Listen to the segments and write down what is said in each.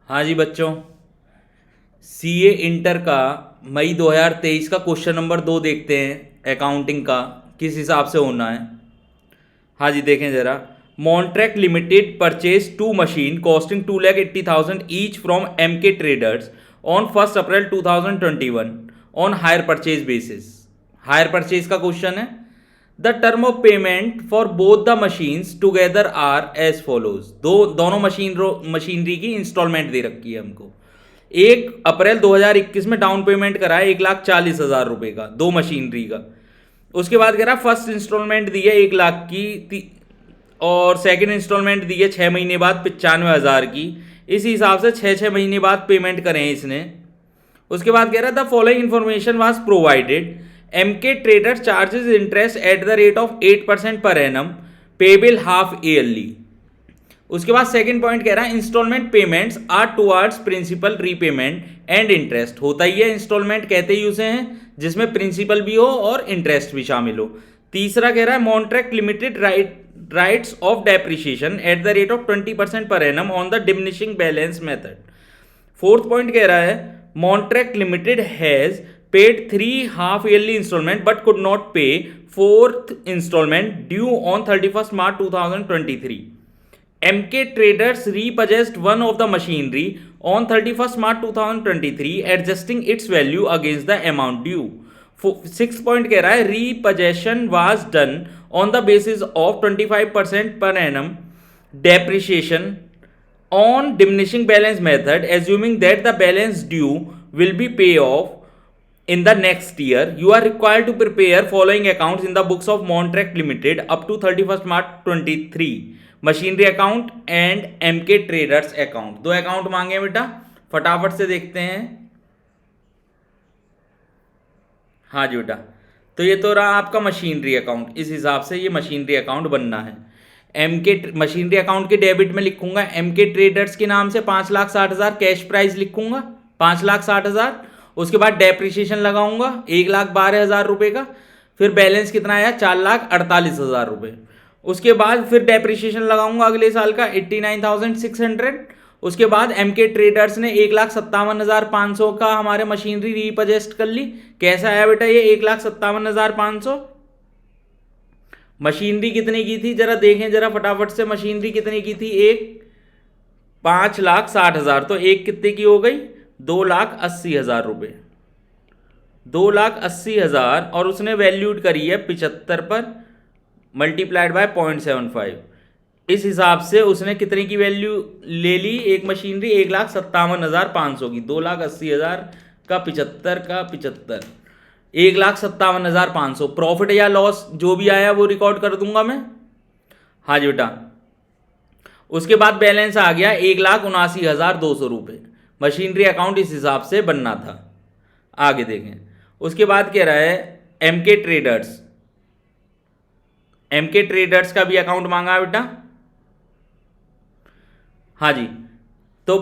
हाँ जी बच्चों, CA inter का मई 2023 का क्वेश्चन नंबर 2 देखते हैं अकाउंटिंग का किस हिसाब से होना है। हाँ जी देखें ज़रा। Montrac limited purchase two machine costing 2,80,000 each from MK traders on 1 April 2021 on hire purchase basis. Hire purchase का क्वेश्चन है। The term of payment for both the machines together are as follows. दोनों machinery की installment दे रखी है हमको। 1 April 2021 में down payment करा है 1,40,000 रुपए का, दो मशीनरी का। उसके बाद कह रहा फर्स्ट इंस्टॉलमेंट दी है 1 लाख की, और सेकंड इंस्टॉलमेंट दी है 6 महीने बाद 95,000 की। इस हिसाब से 6 महीने बाद पेमेंट करें इसने। उसके बाद कह रहा the following information was provided. MK trader charges interest at the rate of 8% per annum payable half yearly. उसके बाद सेकंड पॉइंट कह रहा है instalment payments are towards principal repayment and interest. होता ही है इंस्टॉलमेंट कहते ही उसे हैं जिसमें प्रिंसिपल भी हो और इंटरेस्ट भी शामिल हो। तीसरा कह रहा है Montrac limited writes off depreciation at the rate of 20% per annum on the diminishing balance method. Fourth point कह रहा है Montrac limited has paid 3 half yearly installment but could not pay fourth installment due on 31 March 2023। MK Traders repossessed one of the machinery on 31st March 2023, adjusting its value against the amount due. 6th point कह रहा है repossession was done on the basis of 25% per annum depreciation on diminishing balance method, assuming that the balance due will be paid off in the next year. You are required to prepare following accounts in the books of Montrac Limited up to 31st March 23. Machinery account and MK traders account. दो account मांगे बेटा, फटाफट से देखते हैं। हाँ जी बेटा, तो ये तो रहा आपका मशीनरी अकाउंट। इस हिसाब से ये मशीनरी अकाउंट बनना है। एमके मशीनरी अकाउंट के डेबिट में लिखूंगा एमके ट्रेडर्स के नाम से 5,60,000 कैश प्राइस लिखूंगा, 5,60,000। उसके बाद डेप्रिसिएशन लगाऊंगा 1,12,000 रुपये का। फिर बैलेंस कितना आया 4,48,000 रुपये। उसके बाद फिर डेप्रिसिएशन लगाऊंगा अगले साल का 89,600। उसके बाद एमके ट्रेडर्स ने 1,57,500 का हमारे मशीनरी रीपजेस्ट कर ली। कैसा आया बेटा ये 1,57,500। मशीनरी कितने की थी जरा देखें जरा फटाफट से। मशीनरी कितने की थी? 5,60,000। तो एक कितने की हो गई? 2,80,000 रुपये। 2,80,000 और उसने वैल्यूड करी है 75 पर मल्टीप्लाइड बाय 0.75। इस हिसाब से उसने कितने की वैल्यू ले ली? एक मशीनरी 1,57,500 की। 2,80,000 का 75 का 75, 1,57,500। प्रॉफिट या लॉस जो भी आया वो रिकॉर्ड कर दूंगा मैं। हाँ जी बेटा। उसके बाद बैलेंस आ गया 1,79,200 रुपये। मशीनरी अकाउंट इस हिसाब से बनना था। आगे देखें। उसके बाद कह रहा है एमके ट्रेडर्स। एमके ट्रेडर्स का भी अकाउंट मांगा बेटा। हाँ जी, तो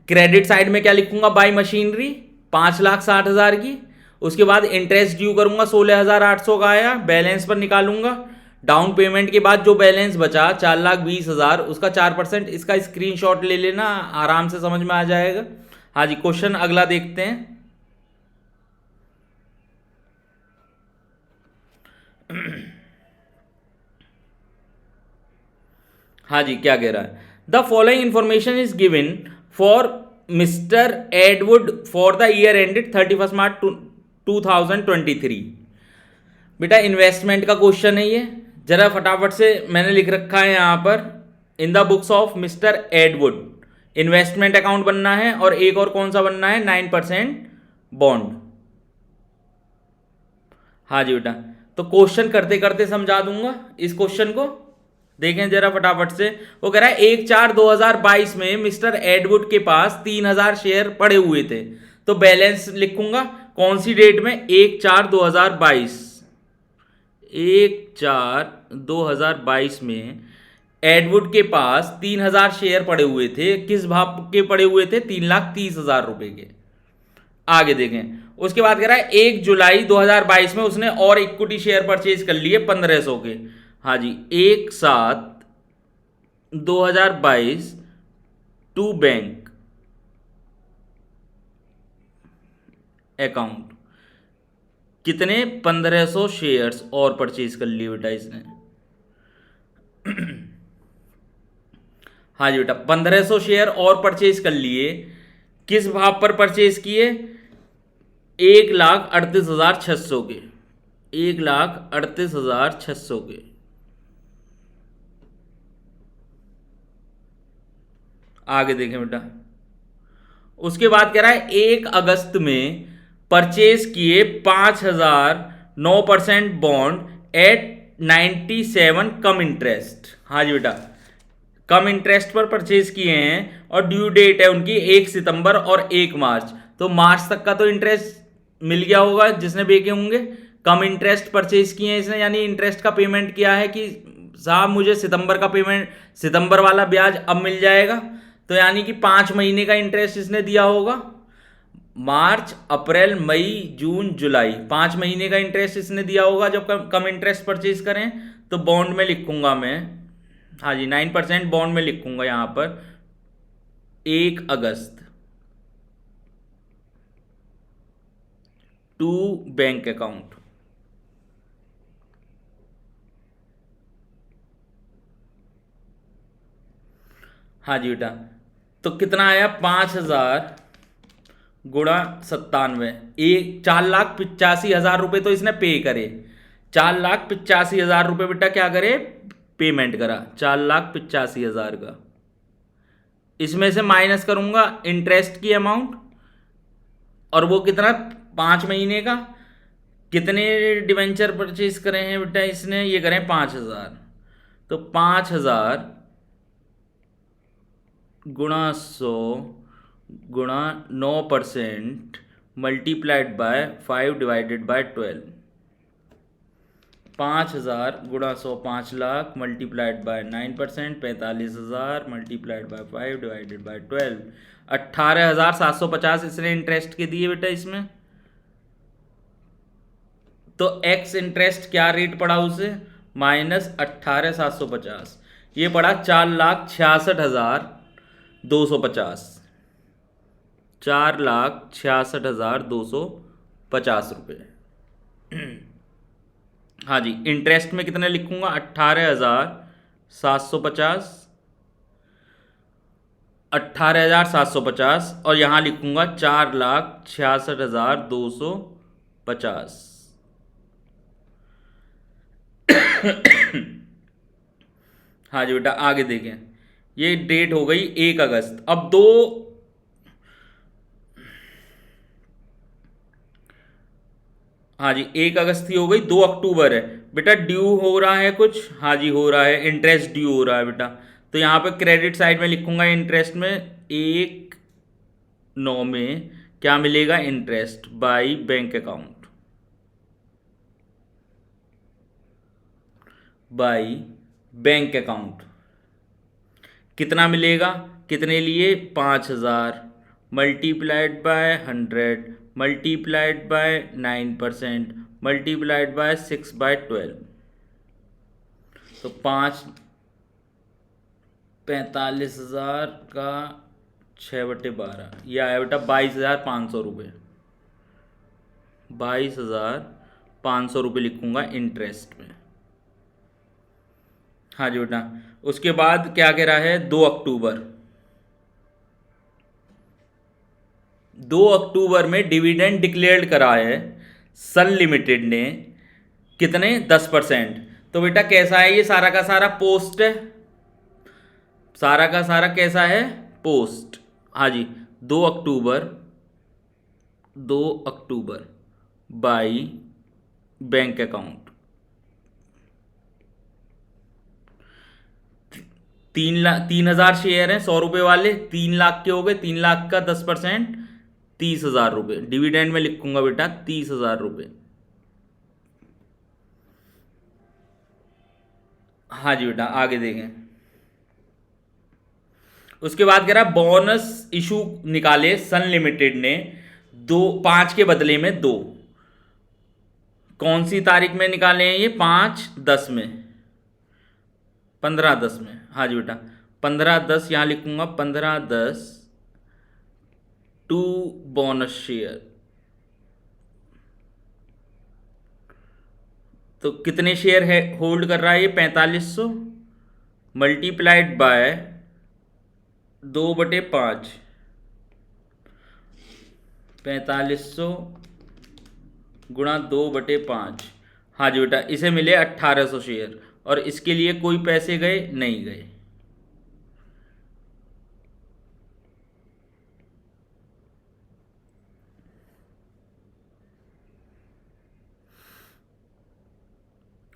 क्रेडिट साइड में क्या लिखूंगा? बाय मशीनरी 5,60,000 की। उसके बाद इंटरेस्ट ड्यू करूंगा 16,800 का आया, बैलेंस पर निकालूंगा। डाउन पेमेंट के बाद जो बैलेंस बचा 4,20,000, उसका 4%। इसका स्क्रीनशॉट ले लेना, आराम से समझ में आ जाएगा। हाँ जी, क्वेश्चन अगला देखते हैं। हाँ जी, क्या कह रहा है? The following information is given for mister Edwood for the year ended 31 March 2023। बेटा इन्वेस्टमेंट का क्वेश्चन है ये। जरा फटाफट से मैंने लिख रखा है यहाँ पर in the books of mister Edwood. Investment account बनना है और एक और कौन सा बनना है? 9% बॉन्ड। हाँ जी बेटा, तो क्वेश्चन करते करते समझा दूंगा इस क्वेश्चन को। देखें जरा फटाफट से। वो कह रहा है 1/4/2022 में मिस्टर एडवुड के पास 3,000 शेयर पड़े हुए थे। तो बैलेंस लिखूंगा कौन सी डेट में? 1/4/2022। 1/4/2022 में एडवुड के पास 3,000 शेयर पड़े हुए थे। किस भाव के पड़े हुए थे? 3,30,000 रुपए के। आगे देखें। उसके बाद कह रहा है 1 जुलाई 2022 में उसने और इक्विटी शेयर परचेज कर लिए 1,500 के। हाँ जी, 1/7/2022 टू बैंक अकाउंट। कितने? 1500 शेयर्स और परचेज कर लिए बेटा इसने। हाँ जी बेटा, 1500 शेयर और परचेज कर लिए। किस भाव पर परचेज किए? 1,38,600 के। 1,38,600 के। आगे देखें बेटा, उसके बाद कह रहा है 1 अगस्त में परचेज किए 5,009% बॉन्ड एट 97 कम इंटरेस्ट। हाँ जी बेटा, कम इंटरेस्ट पर परचेज किए हैं और ड्यू डेट है उनकी 1 सितंबर और 1 मार्च। तो मार्च तक का तो इंटरेस्ट मिल गया होगा जिसने बेचे होंगे। कम इंटरेस्ट परचेज किए हैं इसने, यानी इंटरेस्ट का पेमेंट किया है कि साहब मुझे सितंबर का पेमेंट, सितंबर वाला ब्याज अब मिल जाएगा। तो यानी कि 5 महीने का इंटरेस्ट इसने दिया होगा। मार्च, अप्रैल, मई, जून, जुलाई, 5 महीने का इंटरेस्ट इसने दिया होगा जब कम इंटरेस्ट परचेज करें। तो बॉन्ड में लिखूंगा मैं, हाँ जी 9% बॉन्ड में लिखूंगा यहां पर 1 अगस्त टू बैंक अकाउंट। हाँ जी बेटा, तो कितना आया? 5,000 गुणा 97, 4,85,000 रुपये तो इसने पे करे। 4,85,000 रुपये बेटा क्या करे? पेमेंट करा 4,85,000 का। इसमें से माइनस करूंगा इंटरेस्ट की अमाउंट, और वो कितना? 5 महीने का। कितने डिवेंचर परचेज करे हैं बेटा इसने? ये करें 5,000। तो 5,000 गुणा 100 गुणा 9% मल्टीप्लाइड बाय 5 डिवाइडेड बाय 12। 5,000 गुणा 100 5 lakh multiplied by 9%, 45,000 multiplied by 5 divided by 12, 18,750 इसने इंटरेस्ट के दिए बेटा इसमें। तो एक्स इंटरेस्ट क्या रेट पड़ा उसे? माइनस 18,750। ये पड़ा 4,66,250। 4,66,250 रुपये। हाँ जी, इंटरेस्ट में कितने लिखूंगा? 18,750, 18,750, और यहां लिखूंगा 4,66,250। हाँ जी बेटा, आगे देखें, ये डेट हो गई 1 अगस्त। अब दो, हाँ जी 1 अगस्त ही हो गई। 2 अक्टूबर है बेटा, ड्यू हो रहा है कुछ। हाँ जी हो रहा है, इंटरेस्ट ड्यू हो रहा है बेटा। तो यहाँ पे क्रेडिट साइड में लिखूंगा इंटरेस्ट में 1/9 में क्या मिलेगा? Interest by bank account, by bank account. कितना मिलेगा? कितने लिए? 5,000 multiplied by 100 multiplied by 9% multiplied by 6/12। तो 45,000 का 6/12, यह आया बेटा 22,500 रुपये। 22,500 रुपये लिखूंगा इंटरेस्ट में। हाँ जी बेटा, उसके बाद क्या कह रहा है? 2 अक्टूबर। 2 अक्टूबर में डिविडेंड डिक्लेयर्ड करा है सन लिमिटेड ने। कितने? 10%। तो बेटा कैसा है ये? सारा का सारा पोस्ट है। सारा का सारा कैसा है? पोस्ट। हाँ जी, 2 अक्टूबर, 2 अक्टूबर बाई बैंक अकाउंट। 3,000 शेयर हैं 100 रुपये वाले, 3 लाख के हो गए। 3 लाख का 10% 30,000 रुपये। डिविडेंड में लिखूंगा बेटा 30,000 रुपये। हाँ जी बेटा, आगे देखें। उसके बाद कह रहा बोनस इशू निकाले सन लिमिटेड ने 5 के बदले में 2। कौन सी तारीख में निकाले हैं ये? 5/10 में, 15/10 में। हाँ जी बेटा, 15/10 यहां लिखूंगा 15/10 टू बोनस शेयर। तो कितने शेयर है होल्ड कर रहा है ये? 4500 मल्टीप्लाइड बाय 2/5। 4500 गुणा 2/5। हाँ जी बेटा, इसे मिले 1800 शेयर और इसके लिए कोई पैसे गए नहीं गए।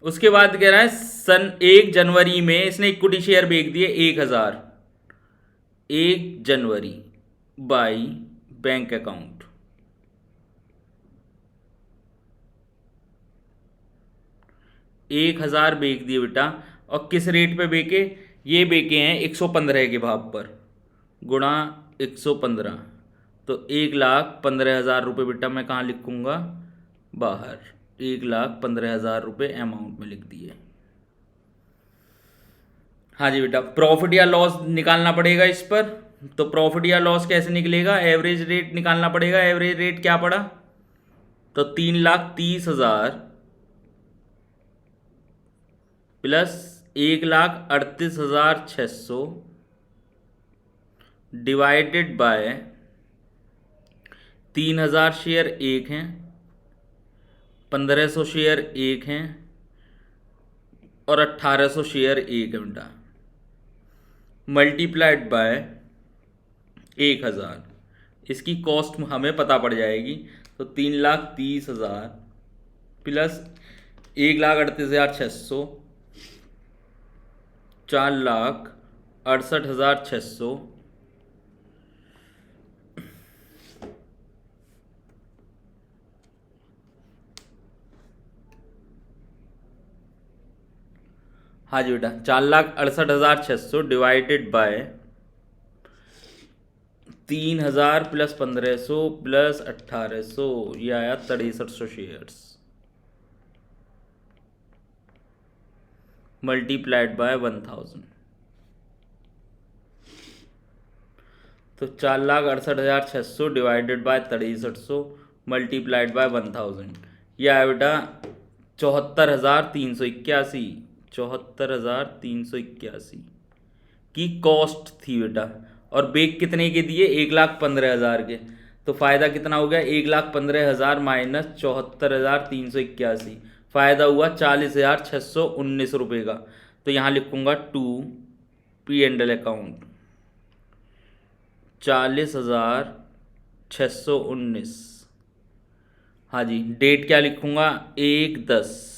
उसके बाद कह रहा है सन 1 जनवरी में इसने इक्विटी शेयर बेच दिए 1000। 1 जनवरी बाई बैंक अकाउंट। 1000 बेच दिए बेटा। और किस रेट पे बेचे? ये बेचे हैं 115 के भाव पर, गुणा 115। तो 1,15,000 बेटा मैं कहाँ लिखूंगा? बाहर। 1,15,000 अमाउंट में लिख दिए। हाँ जी बेटा, प्रॉफिट या लॉस निकालना पड़ेगा इस पर। तो प्रॉफिट या लॉस कैसे निकलेगा? एवरेज रेट निकालना पड़ेगा। एवरेज रेट क्या पड़ा? तो 3,30,000 प्लस 1,38,600 डिवाइडेड बाय 3,000 शेयर एक हैं, 1,500 शेयर एक हैं और 1,800 शेयर एक है बेटा, मल्टीप्लाइड बाय 1,000। इसकी कॉस्ट हमें पता पड़ जाएगी। तो 3,30,000 प्लस 1,38,600 4,68,600 हाँ जी बेटा, 4,68,600 डिवाइडेड बाय 3,000 प्लस 1,500 प्लस 1,800, ये आया 6,300 शेयर्स मल्टीप्लाइड बाय 1,000। तो 4,68,600 डिवाइडेड बाय 6,300 मल्टीप्लाइड बाय 1,000, यह आया बेटा 74,381। 74,381 की कॉस्ट थी बेटा। और बेग कितने के दिए? 1,15,000 के। तो फायदा कितना हो गया? 1,15,000 माइनस 74,381, फायदा हुआ 40,619 रुपये का। तो यहाँ लिखूंगा टू P&L अकाउंट 40,619। हाँ जी, डेट क्या लिखूंगा? 1/10।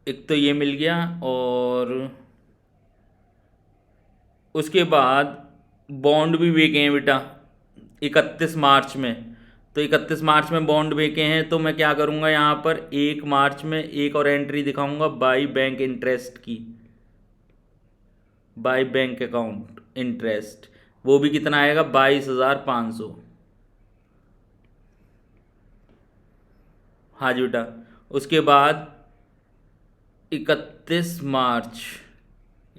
एक तो ये मिल गया और उसके बाद बॉन्ड भी बेचे हैं बेटा 31 मार्च में। तो 31 मार्च में बॉन्ड बेचे हैं, तो मैं क्या करूँगा यहाँ पर 1 मार्च में एक और एंट्री दिखाऊंगा बाई बैंक इंटरेस्ट की, बाई बैंक अकाउंट इंटरेस्ट। वो भी कितना आएगा? 22,500। हाँ जी बेटा, उसके बाद 31 मार्च,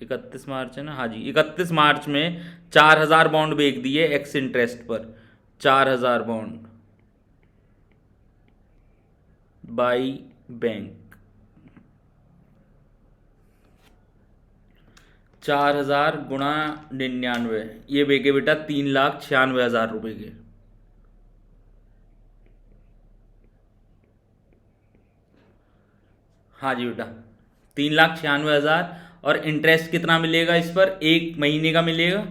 31 मार्च है ना? हाँ जी, 31 मार्च में 4,000 बॉन्ड बेच दिए एक्स इंटरेस्ट पर। 4,000 बॉन्ड बाई बैंक, 4,000 गुणा 99, ये बेचे बेटा 3,96,000 के। हाँ जी बेटा, 3,96,000। और इंटरेस्ट कितना मिलेगा इस पर? 1 महीने का मिलेगा।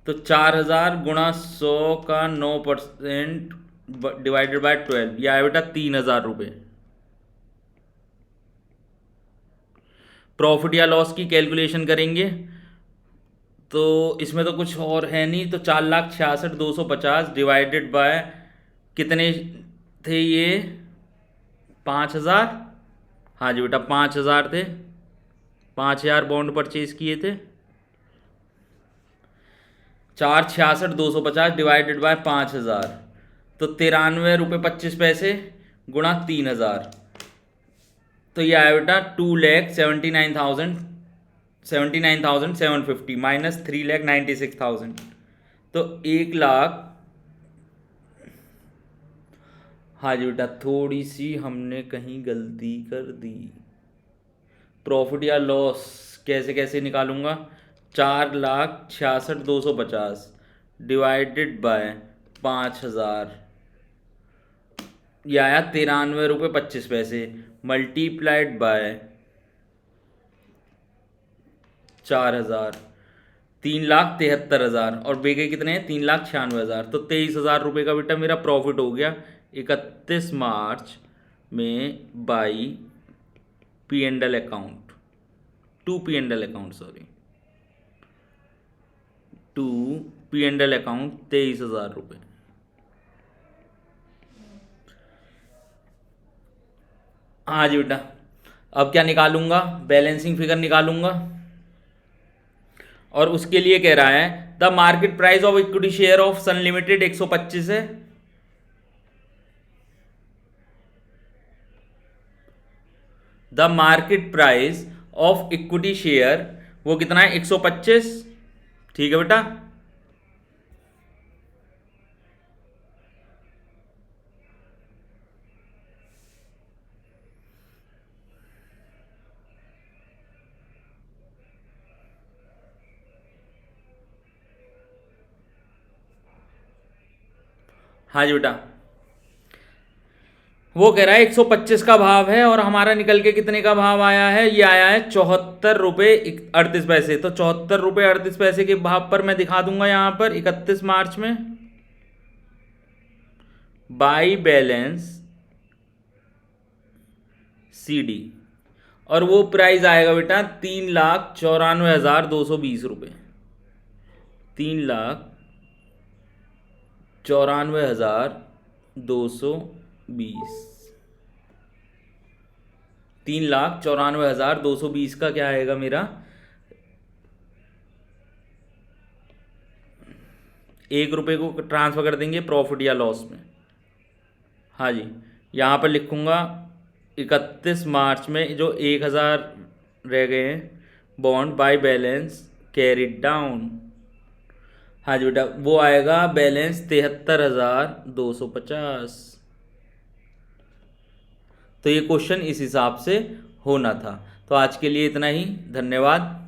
तो 4,000 गुणा 100 का 9% डिवाइडेड बाय 12, यह आया बेटा 3,000 प्रॉफिट या लॉस की कैलकुलेशन करेंगे तो इसमें तो कुछ और है नहीं। तो 4,66,250 डिवाइडेड बाय कितने थे ये? 5,000। हाँ जी बेटा, 5,000 थे। 5,000 बॉन्ड परचेज किए थे। 4,66,250 डिवाइडेड बाय 5,000, तो 93 रुपये 25 पैसे गुणा 3,000। तो ये आया बेटा 2,79,750 माइनस 3,96,000, तो 1 लाख, हाँ जी बेटा, थोड़ी सी हमने कहीं गलती कर दी। प्रॉफिट या लॉस कैसे कैसे निकालूंगा? 4,66,250 डिवाइडेड बाय 5,000, यह आया 93 रुपये 25 पैसे, मल्टीप्लाइड बाय 4,000, 3,73,000, और बेगे कितने हैं? 3,96,000। तो 23,000 रुपये का बेटा मेरा प्रॉफिट हो गया 31 मार्च में by P and L account, to P and L account, sorry, to P and L account 23,000 रुपये। हाँ जी बेटा, अब क्या निकालूंगा? बैलेंसिंग फिगर निकालूंगा, और उसके लिए कह रहा है the market price of equity share of Sun Limited 125 है, the market price of equity share वो कितना है? 125। ठीक है बेटा, हाँ जी बेटा, वो कह रहा है 125 का भाव है, और हमारा निकल के कितने का भाव आया है? ये आया है 74 रुपये 38 पैसे। तो 74 रुपये 38 पैसे के भाव पर मैं दिखा दूंगा यहां पर 31 मार्च में बाई बैलेंस सी डी, और वो प्राइस आएगा बेटा 3,94,220 रुपये, 3,94,220, 3,94,220 का क्या आएगा मेरा? 1 रुपये को ट्रांसफर कर देंगे प्रॉफिट या लॉस में। हाँ जी, यहाँ पर लिखूंगा 31 मार्च में जो 1,000 रह गए हैं bond by balance carried down. हाँ जी बेटा, वो आएगा बैलेंस 73,250। तो ये क्वेश्चन इस हिसाब से होना था। तो आज के लिए इतना ही, धन्यवाद।